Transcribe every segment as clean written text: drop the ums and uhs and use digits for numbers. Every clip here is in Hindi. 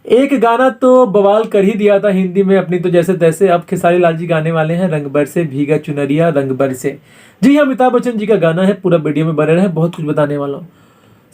एक गाना तो बवाल कर ही दिया था हिंदी में अपनी तो जैसे तैसे। अब खेसारी लाल जी गाने वाले हैं रंग बरसे भीगा चुनरिया रंग बरसे। जी हाँ, अमिताभ बच्चन जी का गाना है। पूरा वीडियो में बने रहे, बहुत कुछ बताने वाला हूँ।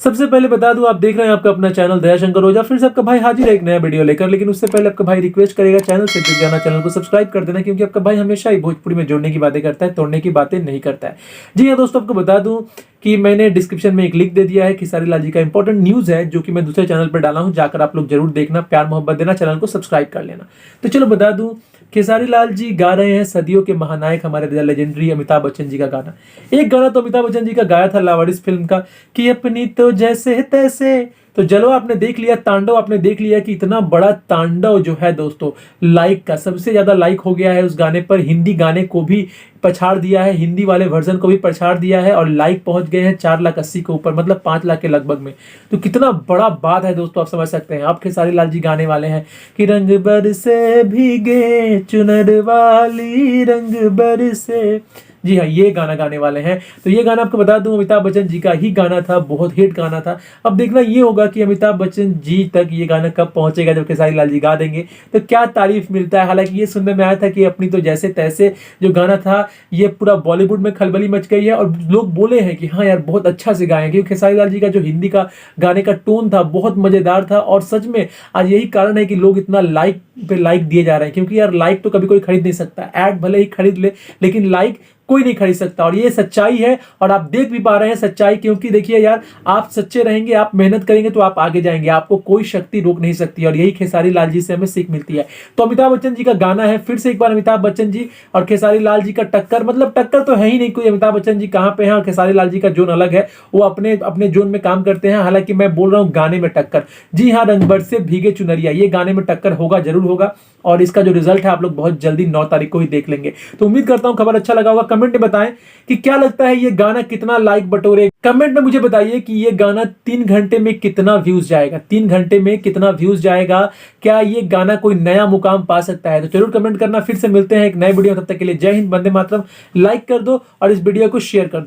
सबसे पहले बता दूं, आप देख रहे हैं आपका अपना चैनल दयाशंकर ओझा। फिर से आपका भाई हाजिर है एक नया वीडियो लेकर। लेकिन उससे पहले आपका भाई रिक्वेस्ट करेगा चैनल से जुड़ जाना, चैनल को सब्सक्राइब कर देना, क्योंकि आपका भाई हमेशा ही भोजपुरी में जोड़ने की बातें करता है, तोड़ने की बातें नहीं करता है। जी हाँ दोस्तों, आपको बता दूं कि मैंने डिस्क्रिप्शन में एक लिंक दे दिया है। खेसारी लाल जी का इंपॉर्टेंट न्यूज है जो कि मैं दूसरे चैनल पर डाला हूं, जाकर आप लोग जरूर देखना, प्यार मोहब्बत देना, चैनल को सब्सक्राइब कर लेना। तो चलो बता दूं, खेसारी लाल जी गा रहे हैं सदियों के महानायक हमारे लेजेंडरी अमिताभ बच्चन जी का गाना। एक गाना तो अमिताभ बच्चन जी का गाया था लावारिस फिल्म का, कि अपनी तो जैसे तैसे। तो चलो आपने देख लिया तांडव, आपने देख लिया कि इतना बड़ा तांडव जो है दोस्तों, लाइक का सबसे ज्यादा लाइक हो गया है उस गाने पर। हिंदी गाने को भी पछाड़ दिया है, हिंदी वाले वर्जन को भी पछाड़ दिया है, और लाइक पहुंच गए हैं 4,80,000 के ऊपर, मतलब 5 लाख के लगभग में। तो कितना बड़ा बात है दोस्तों, आप समझ सकते हैं। आप खेसारी लाल जी गाने वाले हैं कि रंग बरसे भीगे चुनर वाली रंग बरसे। जी हाँ, ये गाना गाने वाले हैं। तो ये गाना आपको बता दूं अमिताभ बच्चन जी का ही गाना था, बहुत हिट गाना था। अब देखना ये होगा कि अमिताभ बच्चन जी तक ये गाना कब पहुंचेगा, जब खेसारी लाल जी गा देंगे तो क्या तारीफ मिलता है। हालांकि ये सुनने में आया था कि अपनी तो जैसे तैसे जो गाना था, ये पूरा बॉलीवुड में खलबली मच गई है, और लोग बोले हैं कि हाँ यार बहुत अच्छा से गाए, क्योंकि खेसारी लाल जी का जो हिंदी का गाने का टोन था बहुत मजेदार था। और सच में आज यही कारण है कि लोग इतना लाइक पे लाइक दिए जा रहे हैं, क्योंकि यार लाइक तो कभी कोई खरीद नहीं सकता। ऐड भले ही खरीद ले, लेकिन लाइक कोई नहीं खरीद सकता, और ये सच्चाई है। और आप देख भी पा रहे हैं सच्चाई, क्योंकि देखिए यार, आप सच्चे रहेंगे, आप मेहनत करेंगे तो आप आगे जाएंगे, आपको कोई शक्ति रोक नहीं सकती। और यही खेसारी लाल जी से हमें सीख मिलती है। तो अमिताभ बच्चन जी का गाना है, फिर से एक बार अमिताभ बच्चन जी और खेसारी लाल जी का टक्कर, मतलब टक्कर तो है ही नहीं कोई। अमिताभ बच्चन जी कहां पे हैं और खेसारी लाल जी का जोन अलग है, वो अपने अपने जोन में काम करते हैं। हालांकि मैं बोल रहा हूं गाने में टक्कर। जी हाँ, रंग बरसे भीगे चुनरिया, ये गाने में टक्कर होगा, जरूर होगा। और इसका जो रिजल्ट है आप लोग बहुत जल्दी 9 तारीख को ही देख लेंगे। तो उम्मीद करता हूं खबर अच्छा लगा होगा। कमेंट में बताएं कि क्या लगता है ये गाना कितना लाइक बटोरे। कमेंट में मुझे बताइए कि ये गाना 3 घंटे में कितना व्यूज जाएगा, 3 घंटे में कितना व्यूज जाएगा। क्या ये गाना कोई नया मुकाम पा सकता है? तो जरूर कमेंट करना। फिर से मिलते हैं एक नए वीडियो, तब तक के लिए जय हिंद, वंदे मातरम। लाइक कर दो और इस वीडियो को शेयर कर दो।